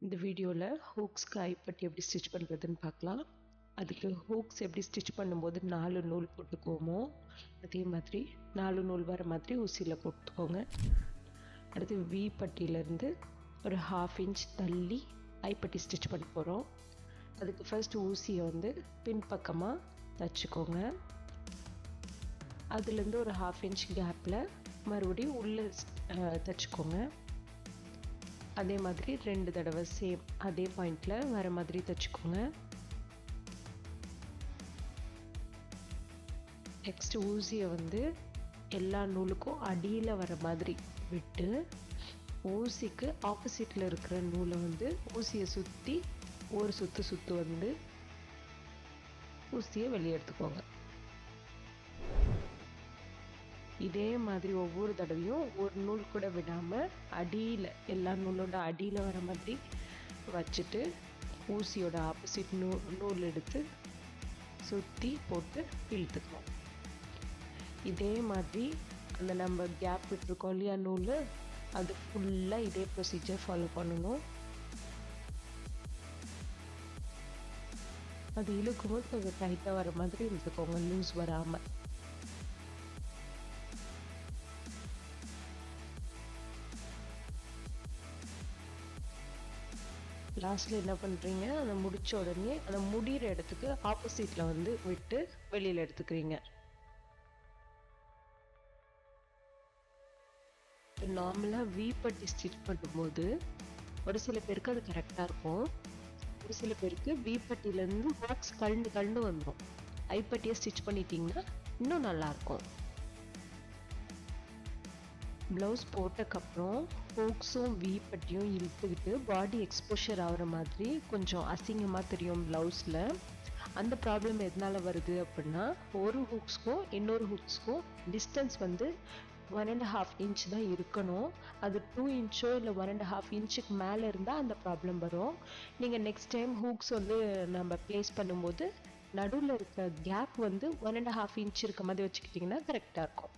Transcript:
இந்த வீடியோவில் ஹூக்ஸ்க்கு ஐப்பட்டி எப்படி ஸ்டிச் பண்ணுறதுன்னு பார்க்கலாம். அதுக்கு ஹூக்ஸ் எப்படி ஸ்டிச் பண்ணும்போது 4 நூல் போட்டுக்குவோமோ அதே மாதிரி 4 நூல் வர மாதிரி ஊசியில் போட்டுக்கோங்க. அடுத்து வி பட்டியிலேருந்து ஒரு 1/2 இன்ச் தள்ளி ஐப்பட்டி ஸ்டிச் பண்ண போகிறோம். அதுக்கு ஃபர்ஸ்ட் ஊசியை பின்பக்கமாக தச்சுக்கோங்க. அதுலேருந்து ஒரு 1/2 இன்ச் கேப்பில் மறுபடியும் உள்ளே தச்சுக்கோங்க. அதே மாதிரி 2 தடவை சேம் அதே பாயிண்டில் வர மாதிரி தச்சுக்கோங்க. நெக்ஸ்ட் ஊசியை எல்லா நூலுக்கும் அடியில் வர மாதிரி விட்டு ஊசிக்கு ஆப்போசிட்டில் இருக்கிற நூலை ஊசியை சுற்றி ஒரு சுற்று ஊசியை வெளியே எடுத்துக்கோங்க. இதே மாதிரி ஒவ்வொரு தடவையும் ஒரு நூல் கூட விடாமல் அடியில் எல்லா நூலோட அடியில் வர மாதிரி வச்சுட்டு ஊசியோட ஆப்போசிட் நூல் எடுத்து சுற்றி போட்டு இழுத்துக்கணும். இதே மாதிரி அந்த நம்ம கேப் விட்டுருக்கோம் இல்லையா நூல், அது ஃபுல்லாக இதே ப்ரொசீஜர் ஃபாலோ பண்ணணும். அது இழுக்கும்போது கொஞ்சம் டைட்டாக வர மாதிரி இழுத்துக்கோங்க, லூஸ் வராமல். லாஸ்ட்டில் என்ன பண்ணுறீங்க, அதை முடித்த உடனே அந்த முடிகிற இடத்துக்கு ஆப்போசிட்டில் விட்டு வெளியில் எடுத்துக்கிறீங்க. நார்மலாக வி பட்டி ஸ்டிச் பண்ணும்போது ஒரு சில பேருக்கு அது கரெக்டாக இருக்கும், ஒரு சில பேருக்கு வி பட்டியிலேருந்து ஹூக்ஸ் கழண்டு வந்துடும். ஐப்பட்டியை ஸ்டிச் பண்ணிட்டீங்கன்னா இன்னும் நல்லாயிருக்கும். ப்ளவுஸ் போட்டக்கப்புறம் ஹூக்ஸும் வி பட்டியும் இழுத்துக்கிட்டு பாடி எக்ஸ்போஷர் ஆகிற மாதிரி கொஞ்சம் அசிங்கமாக தெரியும் ப்ளவுஸில். அந்த ப்ராப்ளம் எதனால் வருது அப்படின்னா, ஒரு ஹூக்ஸ்க்கும் இன்னொரு ஹூக்ஸ்க்கும் டிஸ்டன்ஸ் 1.5 இன்ச் தான் இருக்கணும். அது 2 இன்ச்சோ இல்லை 1.5 இன்ச்சுக்கு மேலே இருந்தால் அந்த ப்ராப்ளம் வரும். நீங்கள் நெக்ஸ்ட் டைம் ஹூக்ஸ் நம்ம ப்ளேஸ் பண்ணும்போது நடுவில் இருக்க கேப் 1.5 இன்ச் இருக்க மாதிரி வச்சுக்கிட்டிங்கன்னா கரெக்டாக இருக்கும்.